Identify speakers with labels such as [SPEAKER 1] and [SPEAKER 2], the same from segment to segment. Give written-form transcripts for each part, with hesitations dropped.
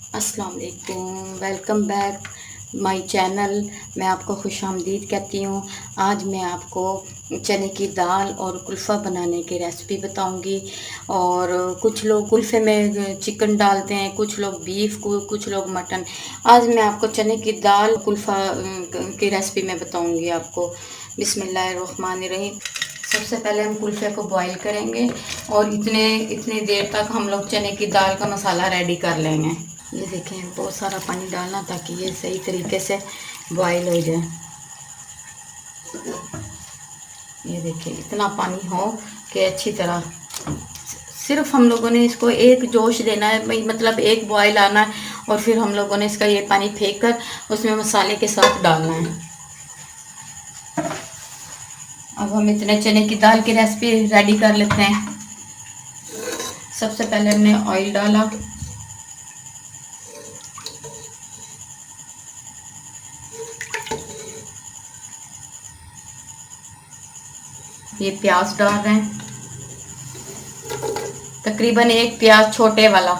[SPEAKER 1] अस्सलाम वालेकुम, welcome back my channel. मैं आपको खुशामदीद कहती हूँ। आज मैं आपको चने की दाल और कुल्फ़ा बनाने की रेसिपी बताऊँगी। और कुछ लोग कुल्फ़े में चिकन डालते हैं, कुछ लोग बीफ को, कुछ लोग मटन। आज मैं आपको चने की दाल कुल्फ़ा की रेसिपी मैं बताऊँगी आपको। बिस्मिल्लाहिर्रहमानिर्रहीम। सबसे पहले हम कुल्फ़े को बॉईल करेंगे और इतने इतनी देर तक हम लोग चने की दाल का मसाला रेडी कर लेंगे। ये देखें, बहुत सारा पानी डालना ताकि ये सही तरीके से बॉईल हो जाए। ये देखिए, इतना पानी हो कि अच्छी तरह, सिर्फ हम लोगों ने इसको एक जोश देना है, मतलब एक बॉईल आना है। और फिर हम लोगों ने इसका ये पानी फेंक कर उसमें मसाले के साथ डालना है। अब हम इतने चने की दाल की रेसिपी रेडी कर लेते हैं। सबसे पहले हमने ऑयल डाला, ये प्याज डाल रहे हैं, तकरीबन एक प्याज छोटे वाला।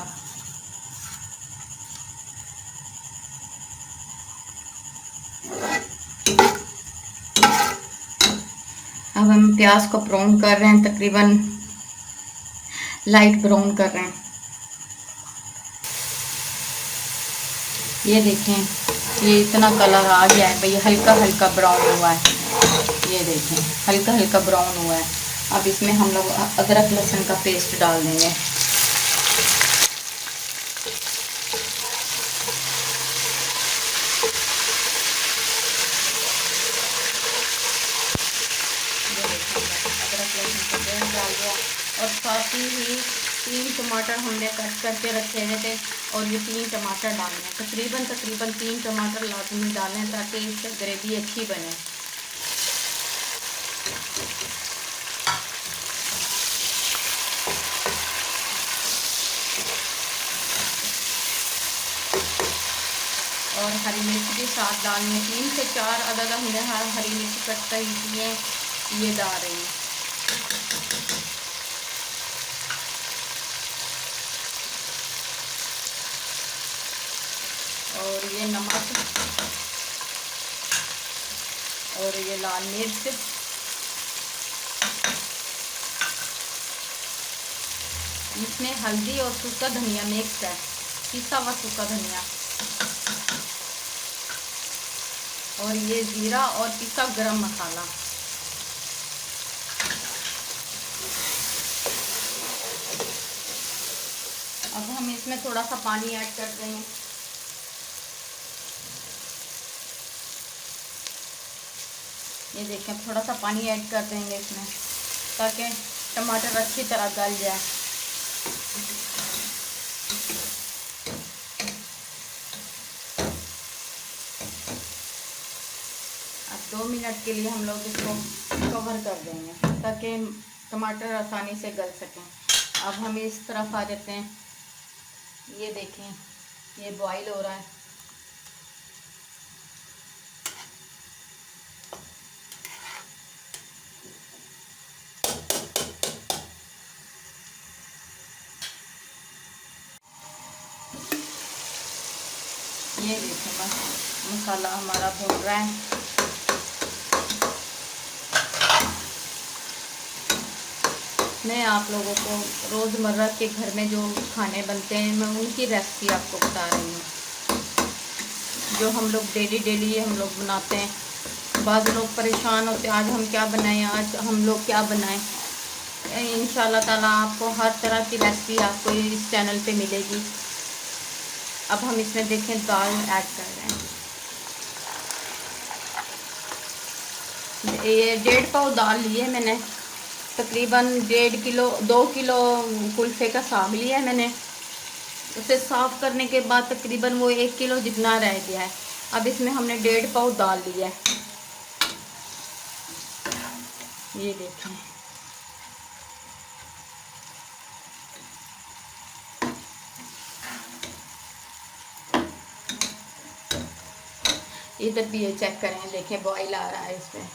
[SPEAKER 1] अब हम प्याज को ब्राउन कर रहे हैं, तकरीबन लाइट ब्राउन कर रहे हैं। ये देखें, ये इतना कलर आ गया है भाई, हल्का हल्का ब्राउन हुआ है। ये देखें, हल्का हल्का ब्राउन हुआ है। अब इसमें हम लोग अदरक लहसुन का पेस्ट डाल देंगे। अदरक लहसुन का पेस्ट डाल दिया और साथ ही 3 टमाटर हमने कट करके रखे हुए थे और ये 3 टमाटर डालने हैं। तकरीबन 3 टमाटर लाजमी डालें ताकि इससे ग्रेवी अच्छी बने। और हरी मिर्च भी साथ डालनी है, 3 से 4 अदद हमने हरी मिर्च कट कर दिए, ये डाल रही हैं। और ये नमक और ये लाल मिर्च, इसमें हल्दी और सूखा धनिया मिक्स है, पिसा हुआ सूखा धनिया। और ये जीरा और पिसा गरम मसाला। अब हम इसमें थोड़ा सा पानी ऐड कर देंगे। ये देखें, थोड़ा सा पानी ऐड कर देंगे इसमें ताकि टमाटर अच्छी तरह गल जाए। अब 2 मिनट के लिए हम लोग इसको कवर कर देंगे ताकि टमाटर आसानी से गल सकें। अब हम इस तरफ आ जाते हैं। ये देखें, ये बॉईल हो रहा है। ये देखें, मसाला हमारा भून रहा है। मैं आप लोगों को रोज़मर्रा के घर में जो खाने बनते हैं, मैं उनकी रेसिपी आपको बता रही हूँ, जो हम लोग डेली हम लोग बनाते हैं। बाद लोग परेशान होते हैं, आज हम क्या बनाएं, आज हम लोग क्या बनाएं। इंशाल्लाह ताला आपको हर तरह की रेसिपी आपको इस चैनल पे मिलेगी। अब हम इसमें देखें दाल ऐड कर रहे हैं। ये 1.5 पाव दाल ली है मैंने, तकरीबन 1.5 किलो 2 किलो कुल्फ़े का साग लिया है मैंने। उसे साफ़ करने के बाद तकरीबन वो 1 किलो जितना रह गया है। अब इसमें हमने 1.5 पाव दाल लिया है। ये देखें, इधर भी ये चेक करें, देखें बॉईल आ रहा है इसमें।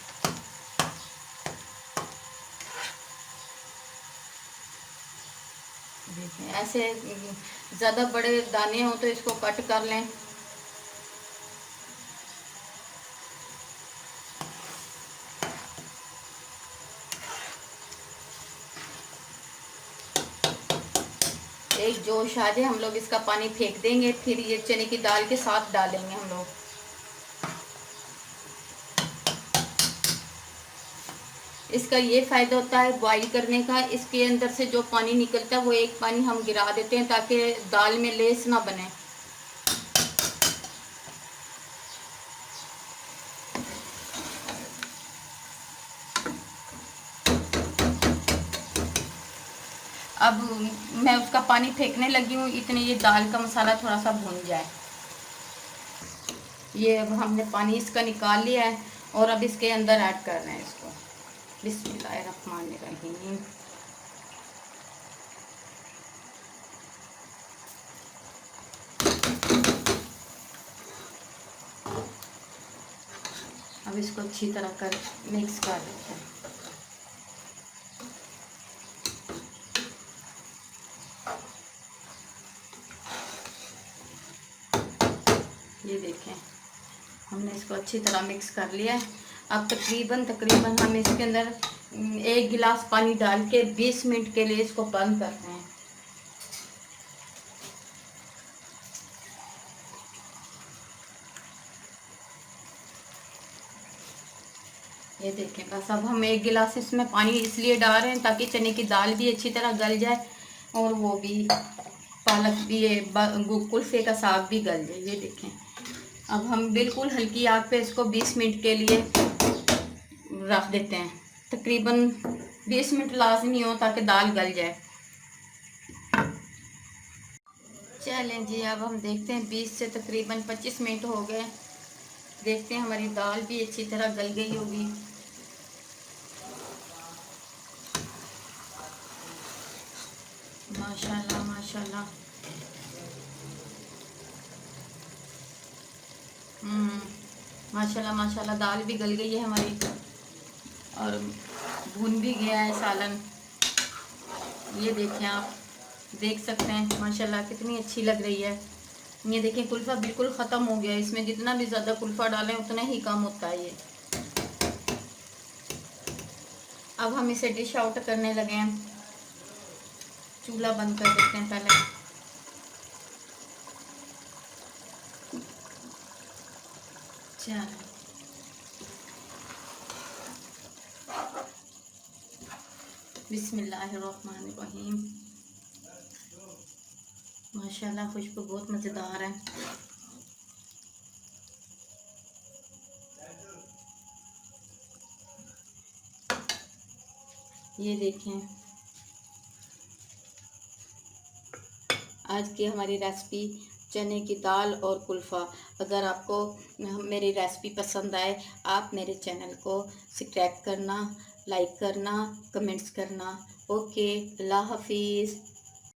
[SPEAKER 1] देखें ऐसे ज़्यादा बड़े दाने हो तो इसको कट कर लें। एक जोश आ जाए हम लोग इसका पानी फेंक देंगे, फिर ये चने की दाल के साथ डालेंगे हम लोग। इसका ये फ़ायदा होता है बॉईल करने का, इसके अंदर से जो पानी निकलता है वो एक पानी हम गिरा देते हैं ताकि दाल में लेस ना बने। अब मैं उसका पानी फेंकने लगी हूँ, इतने ये दाल का मसाला थोड़ा सा भून जाए। ये अब हमने पानी इसका निकाल लिया है और अब इसके अंदर ऐड कर रहे हैं इसको। बिस्मिल्लाहिर्रहमानिर्रहीम। अब इसको अच्छी तरह कर मिक्स कर देते हैं। ये देखें हमने इसको अच्छी तरह मिक्स कर लिया है। अब तकरीबन हम इसके अंदर 1 गिलास पानी डाल के 20 मिनट के लिए इसको बंद करते हैं। ये देखें बस अब हम 1 गिलास इसमें पानी इसलिए डाल रहे हैं ताकि चने की दाल भी अच्छी तरह गल जाए और वो भी पालक भी, ये कुल्फे का साग भी गल जाए। ये देखें अब हम बिल्कुल हल्की आग पे इसको 20 मिनट के लिए रख देते हैं। तकरीबन 20 मिनट लाजमी हो ताकि दाल गल जाए। चलें जी, अब हम देखते हैं 20 से तकरीबन 25 मिनट हो गए। देखते हैं हमारी दाल भी अच्छी तरह गल गई होगी। माशाल्लाह माशाल्लाह। माशाल्लाह माशाल्लाह दाल भी गल गई है हमारी और भुन भी गया है सालन। ये देखें, आप देख सकते हैं माशाल्लाह कितनी अच्छी लग रही है। ये देखें कुल्फ़ा बिल्कुल ख़त्म हो गया है। इसमें जितना भी ज़्यादा कुल्फ़ा डालें उतना ही कम होता है ये। अब हम इसे डिश आउट करने लगे हैं। चूल्हा बंद कर देते हैं पहले। चल बिस्मिल्लाहिर्रहमानिर्रहीम। माशाल्लाह खुशबू बहुत मज़ेदार है। ये देखें आज की हमारी रेसिपी चने की दाल और कुल्फ़ा। अगर आपको मेरी रेसिपी पसंद आए आप मेरे चैनल को सब्सक्राइब करना, लाइक करना, कमेंट्स करना। ओके, अल्लाह हाफिज़।